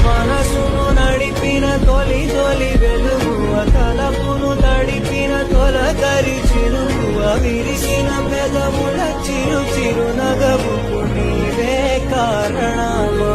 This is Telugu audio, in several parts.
మనసును నడిపిన తొలి తొలి వెలుగు తలపును తడిపిన తొలకరి చిరుగు విరిసిన పెదముల చిరు చిరు నగవుకు నీవే కారణమా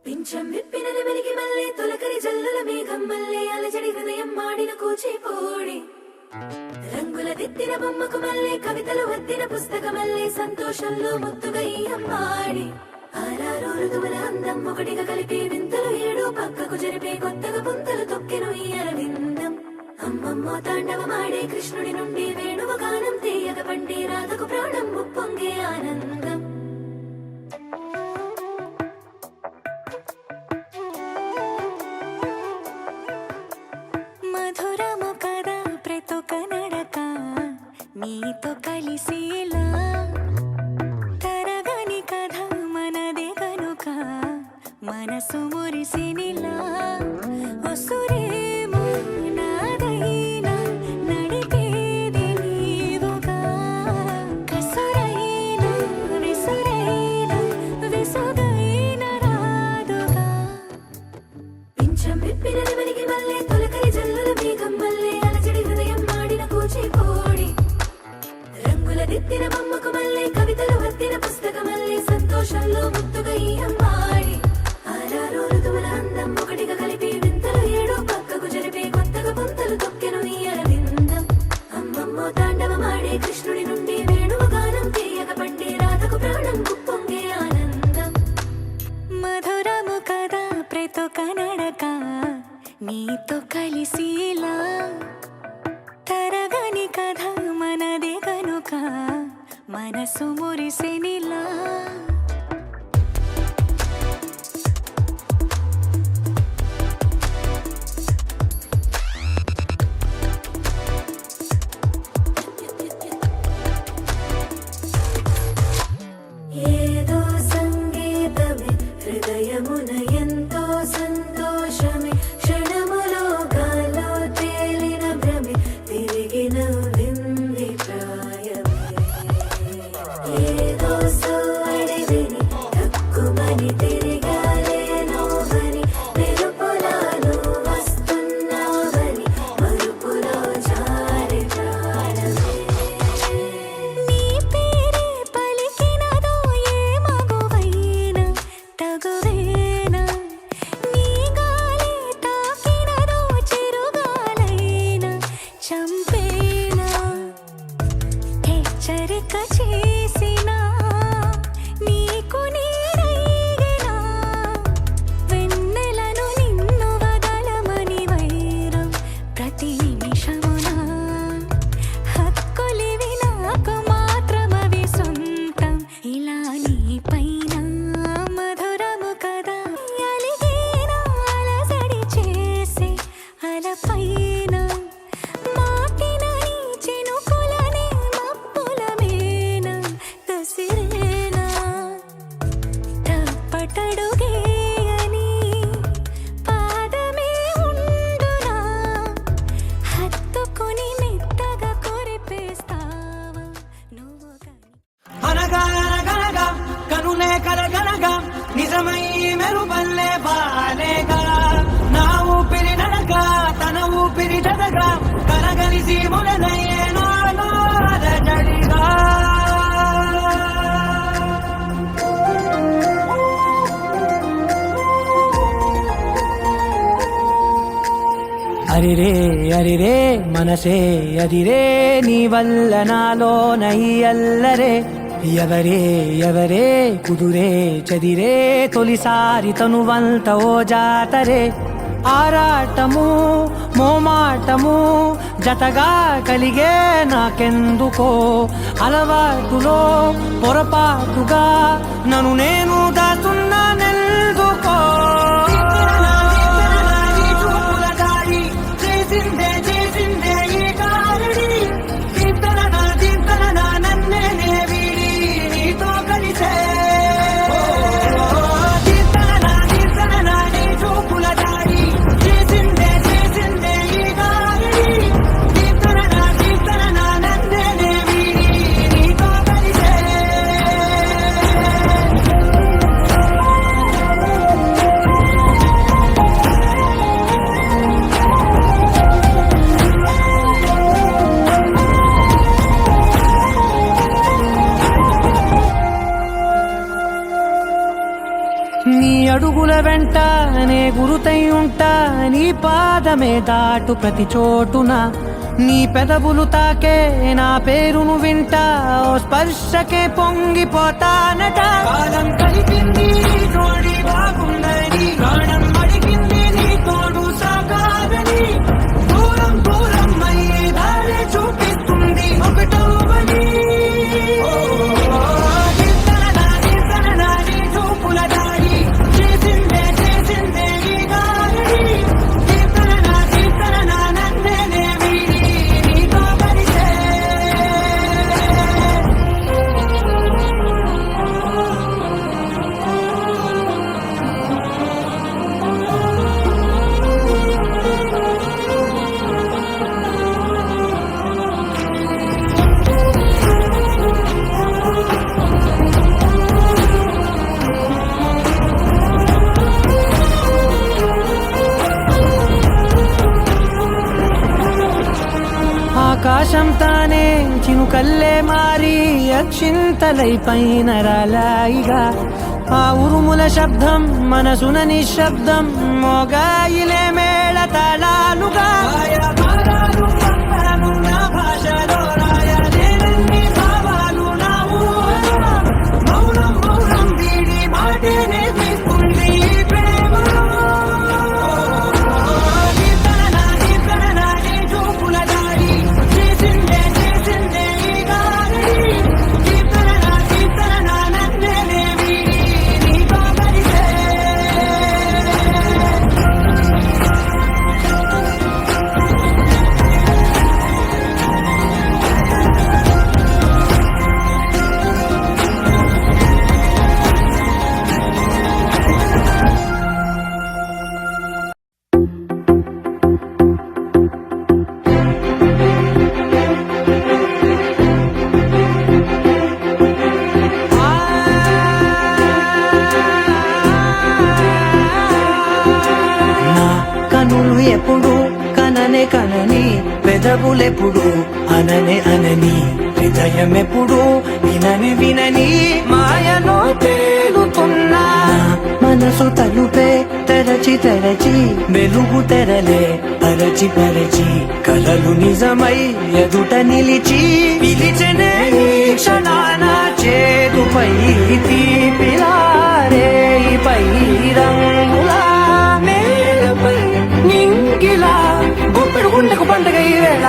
పింఛం విప్పిన వెలిగి మల్లె తొలకరి జల్లుల మేఘం మల్లె అలజడి హృదయం మాడిన కూచిపూడి రంగుల దిద్దిన బొమ్మకు మల్లె కవితలు వద్దిన పుస్తక మల్లె సంతోషంలో ముద్దుగా ఈ అమ్మాడి ఆరారు ఋతువుల అందం ఒకటిగా కలిపి వింతలు ఏడు పక్కకు జరిపే కొత్తగా పుంతలు తొక్కెను ఈ అరవిందం అమ్మమ్మో తాండవమాడే కృష్ణుడి నుండి వేణువ గానం తీయగ పండి రాధకు ప్రాణం ఉప్పొంగే ఆనందం నీతో కలిసేలా తరగని కథ మనదే కనుక మనసు మురిసినిలా ఒసురేమో నాదైనా నడిపేది నీవుగా కసురైనా విసురైనా విసుగైన రాదుగా పింఛం విప్పిన వెలిగి మల్లె తొలకరి జల్లుల మేఘం మల్లె అలజడి హృదయం మాడిన కూచిపూడి దిద్దిన బొమ్మకు మల్లె కవితలు వద్దిన పుస్తక మల్లె సంతోషంలో ముద్దుగా ఈ అమ్మాడి ఆరారు ఋతువుల అందం ఒకటిగా కలిపి వింతలు ఏడు పక్కకు జరిపే కొత్తగా పుంతలు తొక్కెను ఈ అరవిందం అమ్మమ్మో తాండవమాడే కృష్ణుడి నుండి వేణువ గానం తీయగ పండి రాధకు ప్రాణం ఉప్పొంగే ఆనందం మధురము కదా ప్రతొక నడక నీతో కలిసిలా తరగని కథ మనదే కనుక మనసు మురిసెనిలా ఏదో సంగీతమే హృదయమున ఎంతో అరిరే అరిరే మనసే అదిరే నీ వల్ల నాలోన ఈ అల్లరే ఎవరే ఎవరే కుదురే చదిరే తొలిసారి తనువంత ఓ జాతరే ఆరాటము మోమాటము జతగా కలిగే నాకెందుకో అలవాటులో పొరపాటుగా నన్ను నేను దాచున్నానెందుకో నీ అడుగుల వెంట నే గురుతై ఉంటా నీ పాదమే దాటు ప్రతి చోటున నీ పెదవులు తాకే నా పేరును వింటా ఓ స్పర్శకే పొంగిపోతానట కాలం కలిపింది జోడి బాగుందని ప్రాణం అడిగింది నీ తోడు సాగాలని దూరం దూరం అయ్యే దారి చూపిస్తుంది ఒకటవని ఆకాశం తానే చినుకల్లే మారి అక్షింతలై పైన రాలాయిగా ఆ ఉరుముల శబ్దం మనసున నిశ్శబ్దం మోగాయిలే మేళ తాళాలుగా భాషలో రాయలేనన్ని భావాలు నా ఊహలో మౌనం మౌనం వీడి మాటేనే తీసుకుంది ప్రేమలో ఎప్పుడు కననే కనని పెదవులెప్పుడు అననే అనని హృదయం ఎప్పుడు వినని వినని మాయలో తేలుతున్నా మనసు తలుపే తెరచి తెరచి వెలుగు తెరలే పరచి పరచి కలలు నిజమై ఎదుట నిలిచి పిలిచెనే ఈ క్షణాన చేదుపై తీపిలారే పై రంగులా నేలపై నింగిలా గుప్పెడు గుండెకు పండుగ ఈ వేళ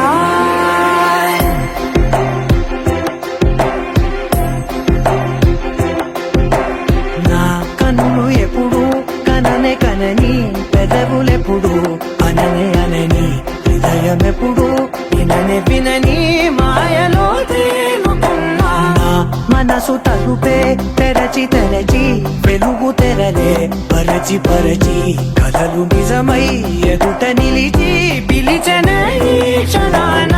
నా కన్నులు ఎప్పుడు కననే కనని పెదవులెప్పుడు అననే అనని హృదయం ఎప్పుడు విననే వినని మాయలో తేలుతున్నా మనసు తలుపే తెరచి తెరచి వెలుగు తెరలే పరచి పరచి కలలు నిజమై ఎదుట నిలిచి పిలిచెనే ఈ క్షణాన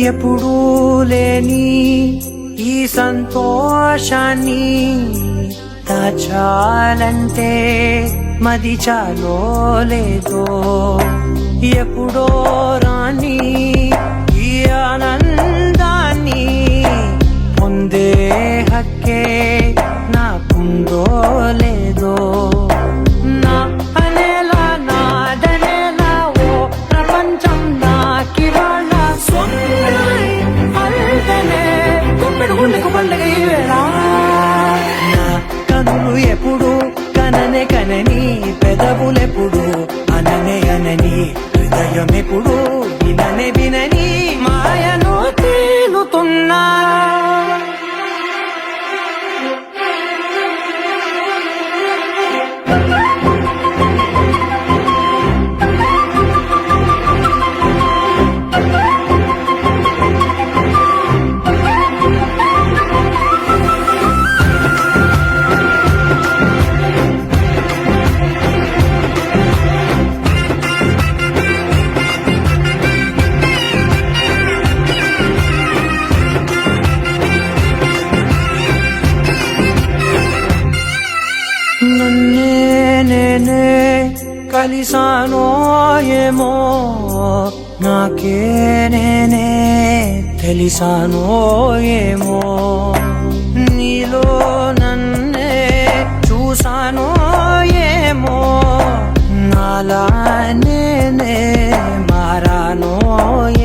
ఎప్పుడూ లేని ఈ సంతోషాన్ని దాచాలంటే మది చాలో లేదో ఎప్పుడో రాని ఈ ఆనందాన్ని పొందే హక్కే నాకుందో లేదో నా అనేలా నాదనేలా ఓ ప్రపంచం నాకివాళ్ళ అల్దనే గుప్పెడు గుండెకు పండగ ఈ వేళ నా కనులు ఎప్పుడు కననే కనని పెదవులెప్పుడు అననే అనని హృదయం ఎప్పుడు విననే వినని మాయను తేలుతున్నా నన్నే నేనే కలిసానో ఏమో నాకే నేనే తెలిసానో ఏమో నీలో నన్నే చూసానో ఏమో నాలా నేనే మారానో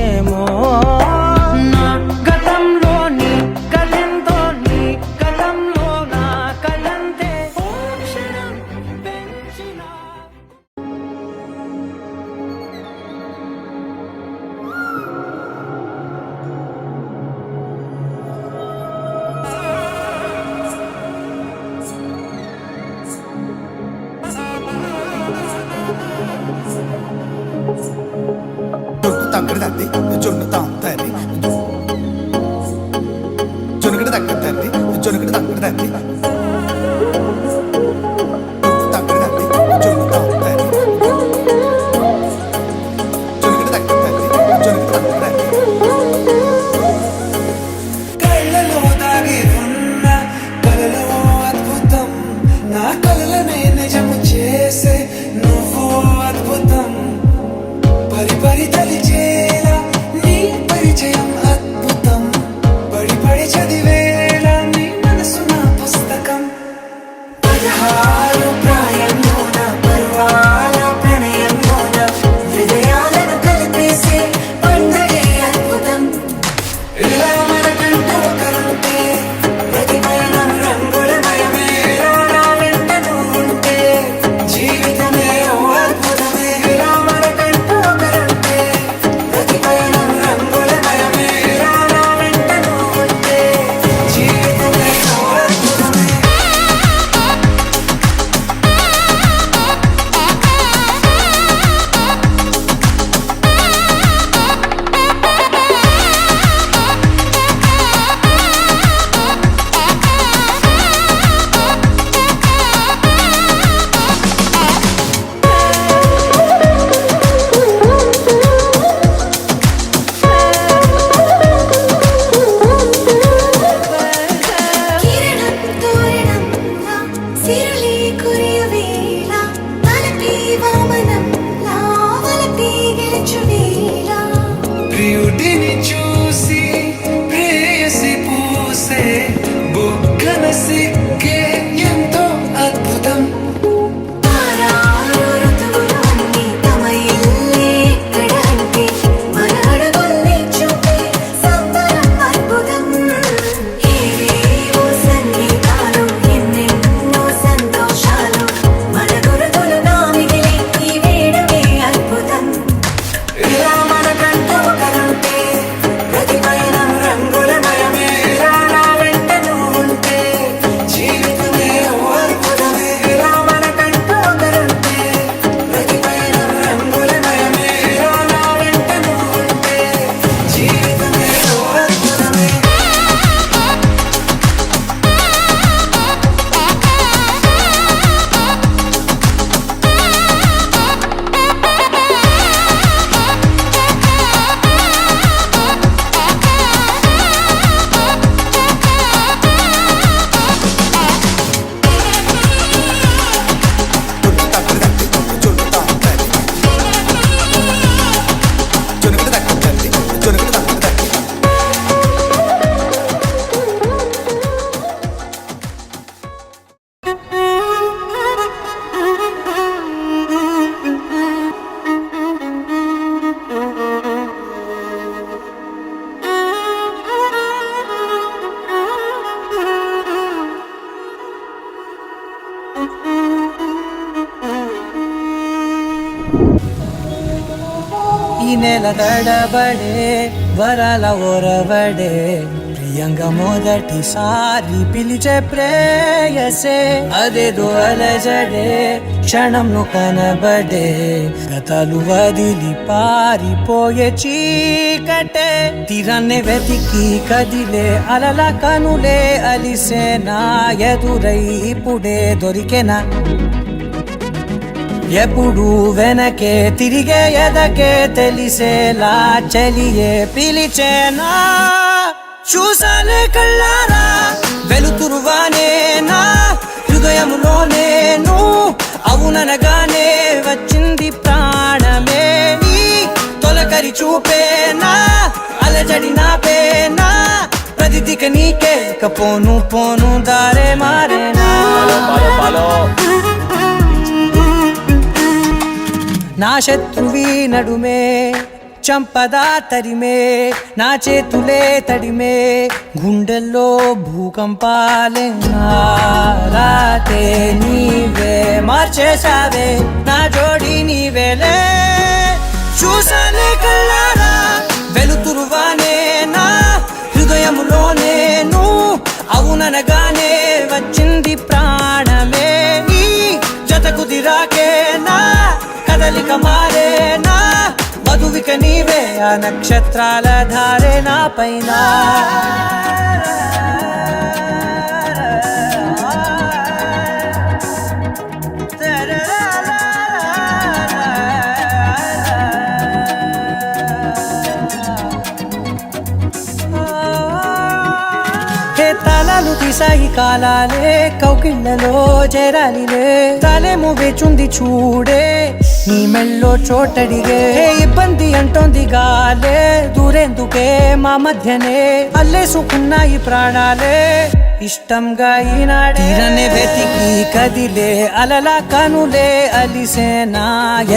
ఏమో నా గతంలోని కథంతో నీ కథంలో నా కథంతే ఓ క్షణం పెంచిన తగ్గడు తల్లి జొన్ను తాగుతారు జొనుకడు తగ్గడు తల్లి జొనుకడు తగ్గడు తల్లి తగ్గడు తల్లి జొన్ను తాగుతారు జొనుకడు తగ్గడు తల్లి జొనుకడు తగ్గడు తల్లి కళ్ళలో దాగి ఉన్న కలలో అద్భుతం నా కలలనే నిజము చేసే నువ్వు అద్భుతం పరి పరి తలిచేలా నీ పరిచయం అద్భుతం పడి పడి చదివేలా నీ మనసు నా పుస్తకం 16 ప్రాయంలోన పర్వాల ప్రణయంలోన హృదయాలను కలిపేసే పండగే అద్భుతం ఇలా మనకంటూ ఒకరుంటే ప్రతిపయనం రంగులమయమే నా వెంట నువ్వుంటే జీవితమే ఓ అద్భుతమే ఇలా మనకంటూ ఒకరుంటే ప్రతిపయనం రంగులమయమే నా వెంట నువ్వుంటే జీవితమే ఓ అద్భుతమే కిరణం తోరణంలా సిరులే కురియవేళ తలపి వామనంలా వలపి గెలుచువేళ ప్రియుడిని చూసి ప్రేయసి పూసే బుగ్గన సిగ్గే ఎంతో అద్భుతం తారాలు ఋతువులు అన్నీ తమ ఇల్లే ఎక్కడ అంటే మన అడుగుల్ని చూపే సంబరం అద్భుతం ఏవేవో సంగీతాలు ఎన్నెన్నో సంతోషాలు మన గురుతులుగా మిగిలే ఈ వేడుకే అద్భుతం ఇలా మనకంటూ ఒకరుంటే ప్రతిపయనం రంగులమయమే నా వెంట నువ్వుంటే జీవితం ఈ నెల తడబడే వరాల ఓరవడే ప్రియంగా మొదటిసారి పిలిచే ప్రేయసే అదేదో అలజడే క్షణంలో కనబడే గతాలు వదిలి పారిపోయే చీకటే తీరాన్నే వెతికి కదిలే అలల కనులే అలిసేనా ఎదురై ఇప్పుడే దొరికెనా ఎప్పుడు వెనకే తిరిగే ఎదకే తెలిసేలా చలియే పిలిచేనా చూసాలే కళ్ళారా వెలుతురువానేనా హృదయములో నేను అవుననగానే వచ్చింది ప్రాణమే నీ తొలకరి చూపేనా అలజడి నాపేనా ప్రతిదిక నీకే కపోను పోను దారే మారేనా నా శత్రువి నడుమే చంపదా తరిమే నా చేతులే తడిమే గుండెల్లో భూకంపాలే రాతే నీవే మార్చేసావే నా జోడి నీవేలే చూసాలే కళ్ళారా వెలుతురువానే నా హృదయములో నేను అవుననగానే వచ్చింది ప్రాణమే నీ జతకు దిరాకేనా కదలిక మారేనా వధువిక నీవే ఆ నక్షత్రాల ధారే నా పైన తాళాలు తీసాయి కాలాలే కౌకిళ్ళలో చేరాలిలే తాలేమో వేచుంది చూడే నీ మెల్లో చోటడిగే ఇబ్బంది అంటోంది గాలే దూరేందుకే మా మధ్యనే అల్లేసుకున్నాయి ప్రాణాలే ఇష్టంగా ఈనాడే తీరనే వెతికి కదిలే అలలా కనులే అలిసేనా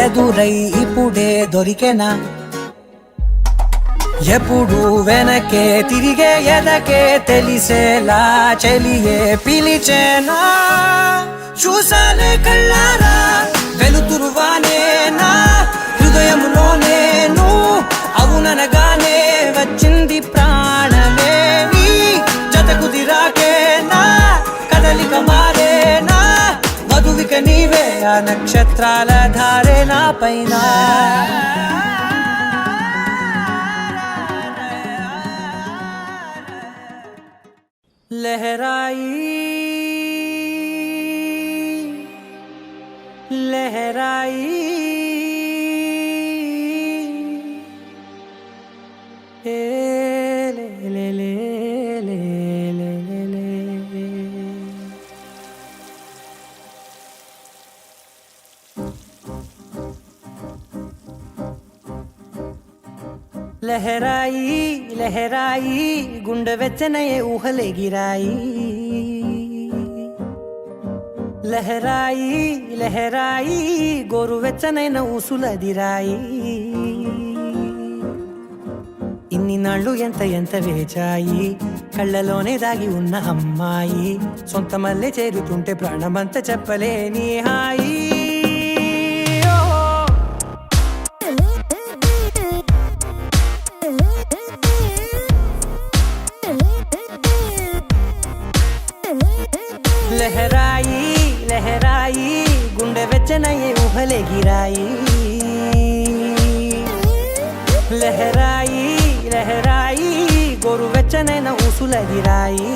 ఎదురై ఇప్పుడే దొరికెనా ఎప్పుడు వెనకే తిరిగే ఎదకే తెలిసేలా చెలియే పిలిచేనా చూసాలే కళ్ళారా వెలుతురువానేనా హృదయములో నేను అవుననగానే వచ్చింది ప్రాణమే నీ జతకు దిరాకేనా కదలిక మారేనా వధువిక నీవే ఆ నక్షత్రాల ధారే నా పైన लहराई लहराई ले ले ले ले ले ले ले लहराई लहराई गुंड వెచ్చనయే ఊహలే గిరాయి లహరాయి లహరాయి గోరు వెచ్చనైన ఊసులదిరాయి ఇన్ని నాళ్ళు ఎంత ఎంత వేచాయి కళ్ళలోనే దాగి ఉన్న అమ్మాయి సొంత మల్లె చేరుతుంటే ప్రాణమంతా చెప్పలేని హాయి లహరాయి లహరాయి గుండె వెచ్చనయ్యే ఊహలే గిరాయి లహరాయి లహరాయి గోరు వెచ్చనైన ఊసులదిరాయి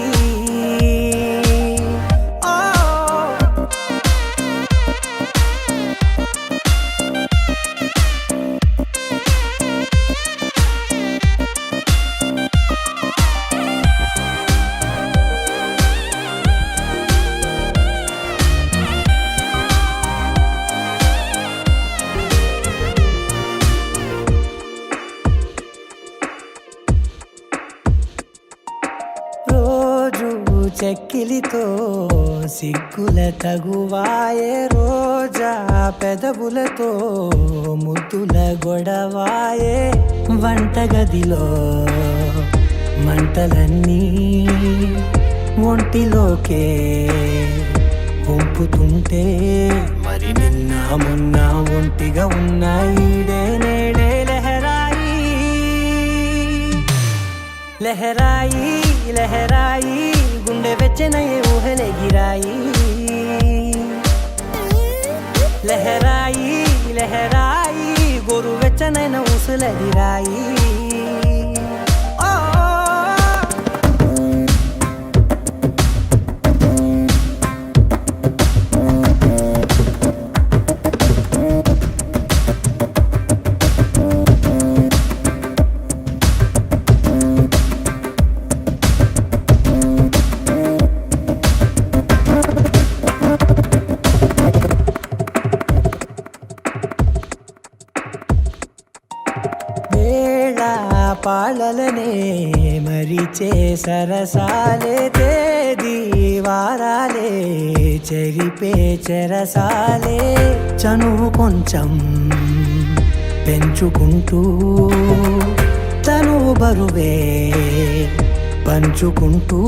చెక్కిలితో సిగ్గుల తగువాయే రోజా పెదవులతో ముద్దుల గొడవాయే వంటగదిలో మంటలన్నీ ఒంటిలోకే వంపుతుంటే మరి నిన్న మొన్న ఒంటిగా ఉన్న ఈడే నేడే లహరా లహరాయి లహరాయి గుండె వెచ్చనయ్యే ఊహలే గిరాయి లహరాయి లహరాయి గోరు వెచ్చనైన ఊసులదిరాయి పాలలనే మరిచే సరసాలే తేదీ వారాలే చెరిపే చెరసాలే చనువు కొంచెం పెంచుకుంటూ తనువు బరువే పంచుకుంటూ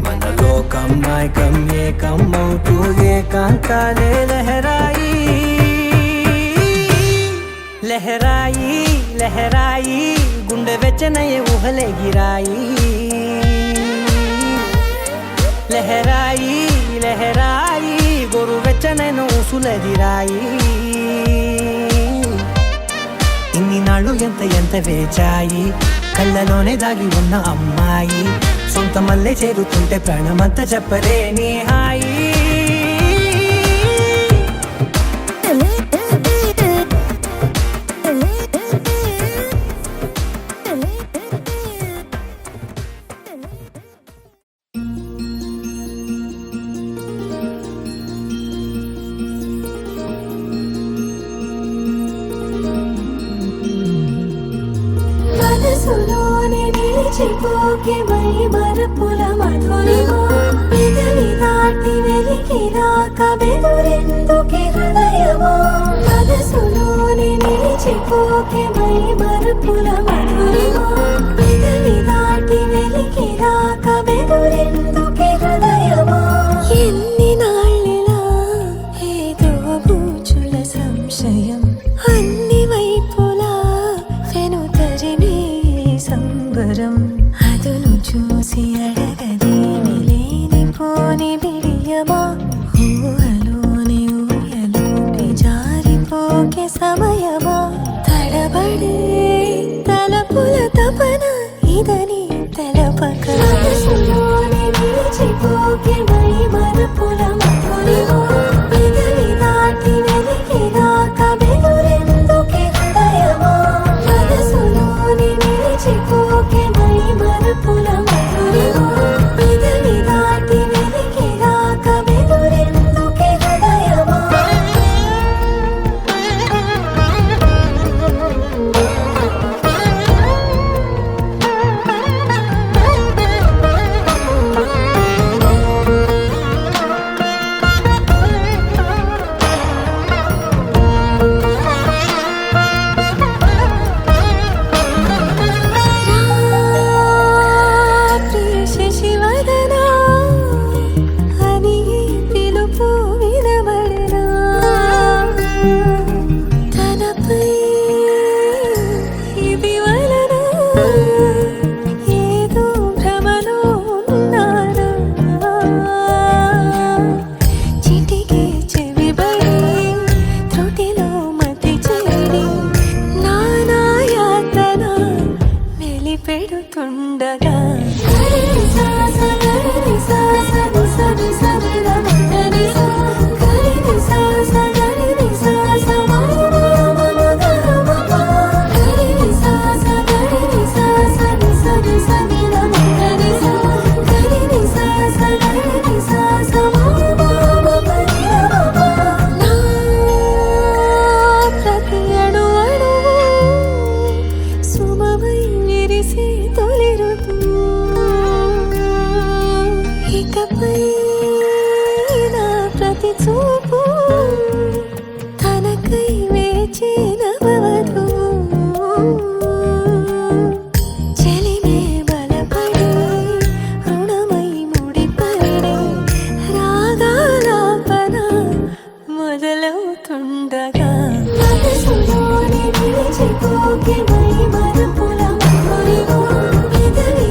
మనలో కమ్మాయి కమ్మే కమ్మవుతూ ఏకాంతాలే లహరాయి లహరాయి లహరాయి గుండె వెచ్చనయ్యే ఊహలే గిరాయి లహరాయి లహరాయి గోరు వెచ్చనైన ఊసులదిరాయి ఇన్ని నాళ్ళు ఎంత వేచాయి కళ్ళలోనే దాగి ఉన్న అమ్మాయి సొంత మల్లె చేరుతుంటే ప్రాణమంతా చెప్పలేని హాయి మనసులోనే నిలిచిపోకే మై మరపుల మధురిమా పెదవి దాటి వెలికిరాక బెదురెందుకే హృదయమా మనసులోనే నిలిచిపోకే మై మరపుల మధురిమా పెదవి దాటి వెలికిరాక బెదురెందుకే హృదయమా ఎన్ని నాళ్ళిలా ఏదో బూచుల సంశయం అన్ని వైపులా వెనుతరినే సంబరం అదును చూసి అడగదేమి లేనిపోని బిడియమా ఊహలోని ఊయలోకి జారిపోకే సమయమా తడబడే తలపుల తపన ఇదని తెలపక మనసులోనే నిలిచిపోకే మై మరపుల మధురిమా పెదవి దాటి వెలికిరాక బెదురెందుకే హృదయమా మనసులోనే నిలిచిపోకే మై మరపుల మధురిమా పెదవి దాటి వెలికిరాక బెదురెందుకే హృదయమా పెడుతుండగా ఇకపై నా ప్రతి చూపు తనకై వేచి నవ్వదు చెలిమే బలపడి రుణమై ముడిపడి రాగాలాపన మొదలవుతుండగా మనసులోనే నిలిచిపోకే మై మరపుల మధురిమా పెదవి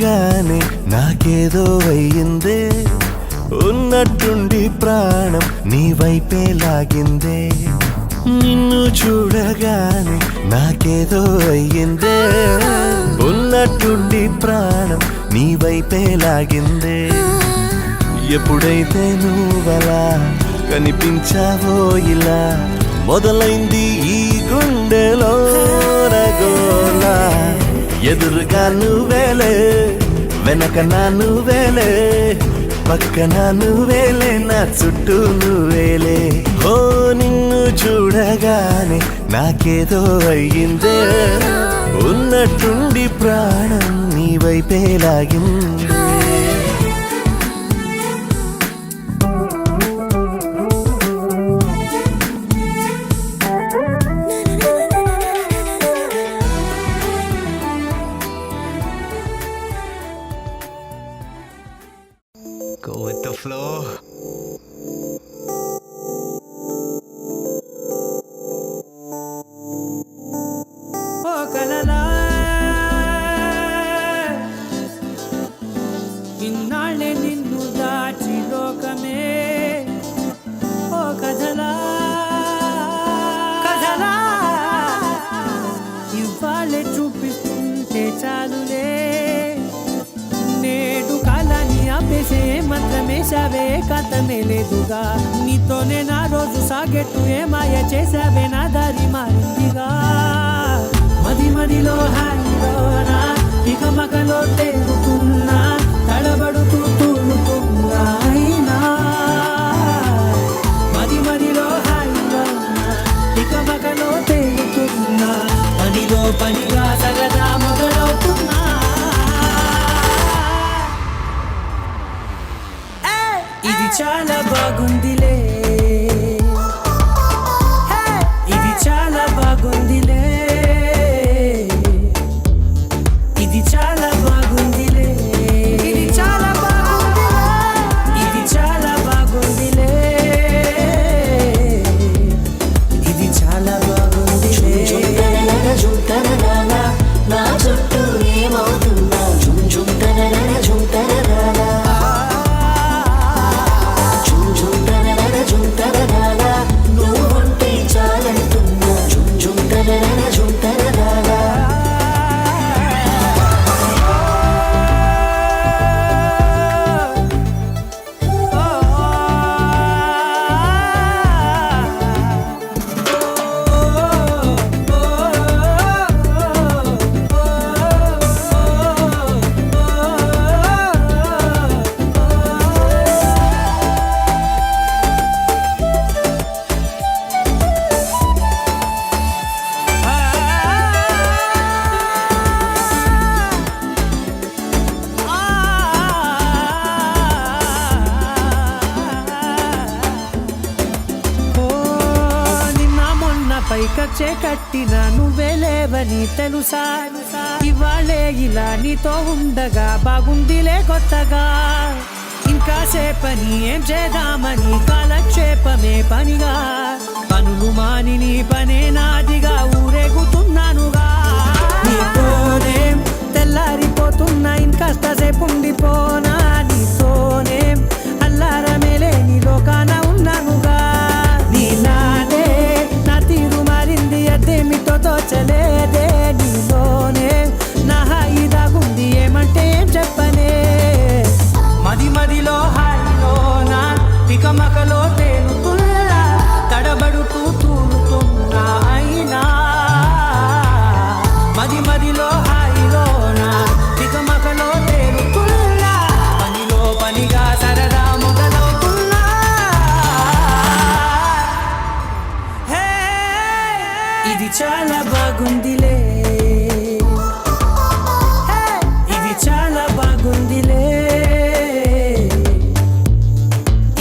చూడగానే నాకేదో అయ్యిందే, ఉన్నట్టుండి ప్రాణం నీ వైపే లాగిందే. నిన్ను చూడగానే నాకేదో అయ్యిందే, ఉన్నట్టుండి ప్రాణం నీ వైపే లాగిందే. ఎప్పుడైతే నువ్వలా కనిపించావో ఇలా మొదలైంది ఈ గుండెలో రగోలా. ఎదురుగా నువ్వేలే, వెనక నా నువ్వేలే, పక్కన నువ్వేలే, నా చుట్టూ నువ్వేలే. ఓ నిన్ను చూడగానే నాకేదో అయ్యిందే, ఉన్నట్టుండి ప్రాణం నీ వైపే లాగిందే. Go with the flow. ఓ కలలా ఇన్నాళ్ళే నిన్ను దాచి లోకమే, ఓ కథలా కథలా ఇవాళే చూపిస్తుంటే చాలులే. నేడు కాలాన్ని ఆపేసే మంత్రమేశావే, కాంతమే లేదుగా. నీతోనే నా రోజు సాగెట్టు ఏ మాయ చేశావే, నా దారి మారిందిగా. మది మదిలో హాయిలోనా ఇక మగలో తేలుతున్నా, తడబడుతూ తూలుతున్నా అయినా. మది మదిలో హాయిలోనా ఇక మగలో తేలుతున్నా, పనిలో పనిగా సగదా మొదలవుతున్నా. ఇది చాలా బాగుందిలే, ఇది చాలా బాగుందిలే, ఇది చాలా బాగుందిలే, ఇది చాలా బాగుందిలే, ఇది చాలా బాగుందిలే, ఇది చాలా బాగుందిలే. నా చుట్టూ ఏమవుతున్నా జుమ్ జుమ్ తనన జుమ్ తనన నువ్వుంటే చాలంటున్నా జుమ్ జుమ్ తనన జుమ్ తనన. పైకచ్చే కట్టిన నువ్వే లేవని తెలుసా, ఇవాళే ఇలా నీతో ఉండగా బాగుందిలే కొత్తగా. ఇంకా సేపని ఏం చేద్దామని కాలక్షేపమే పనిగా, పనులు మాని నీ పనే నాదిగా ఊరేగుతున్నానుగా. నీతోనే తెల్లారిపోతున్నా, ఇంకాస్త సేపు ఉండిపోనా, నీతోనే అల్లారమే లేని లోకాన ఉన్నానుగా. నీలానే నా తీరు మారింది, అదేమిటో తోచలేదే. నీలోనే నా హాయి దాగుంది, ఏమంటే ఏం చెప్పనే. మది మదిలో హాయిలోనా ఇక మకలో తేలుతున్నా, తడబడుతూ తూలుతున్నా అయినా. మది మదిలో హాయిలోనా ఇక మకలో తేలుతున్నా, పనిలో పనిగా సరదా మొదలవుతున్నా. ఇది చాలా బాగుందిలే, ఇది చాలా బాగుందిలే,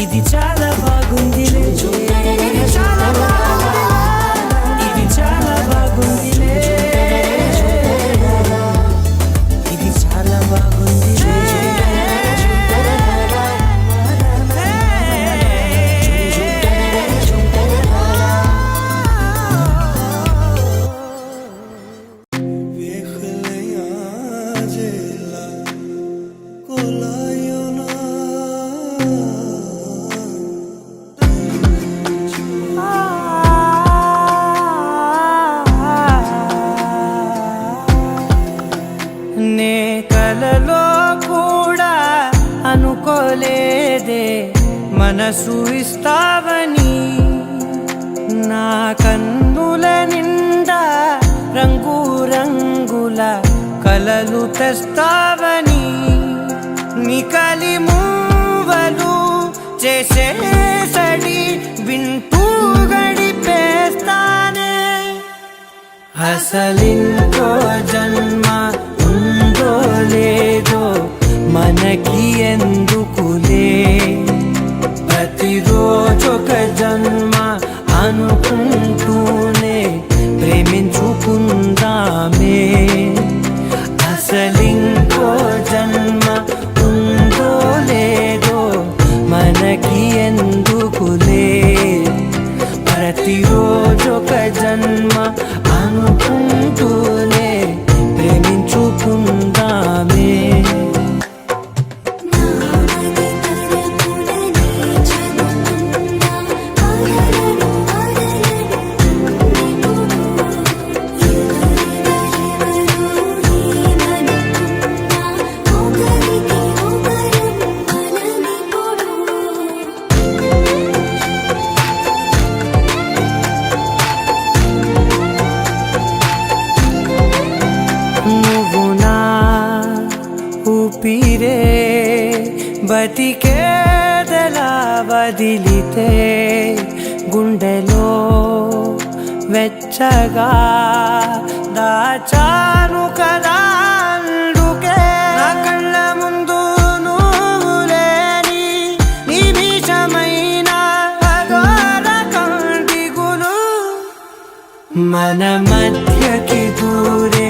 ఇది చాలా బాగుందిలే, ఇది చాలా బాగుందిలే, ఇది చాలా బాగుందిలే, ఇది చాలా బాగుందిలే. మనసు ఇస్తావని నా కన్నుల నిండా రంగు రంగుల కలలు తెస్తావని నికలి మూవలు చేసేసడి వింటూ గడిపేస్తానే అసలింకో జన్మ ఉందో లేదో మనకి ఎందుకులే ప్రతిరోజొక జన్మ అనుకుంటూనే ప్రేమించుకుందామే అసలింకో జన్మ ఉందో లేదో మనకి ఎందుకులే ప్రతిరోజొక జన్మ అనుకుంటూనే ప్రేమించుకుందామే నామది తరపుననే చదువుతున్నా ఆగలను ఎవరెవరు ఏమనుకున్నా ఒకరికి ఒకరు మనమిప్పుడు నువ్వు నా ఊపిరే బతికేదలా వదిలితే గుండెలో వెచ్చగా దాచాను కదా అందుకే నా కళ్ళ ముందు నువ్వు లేని నిమిషమైన అఘోర కంటిగులు మన మధ్యకి దూరే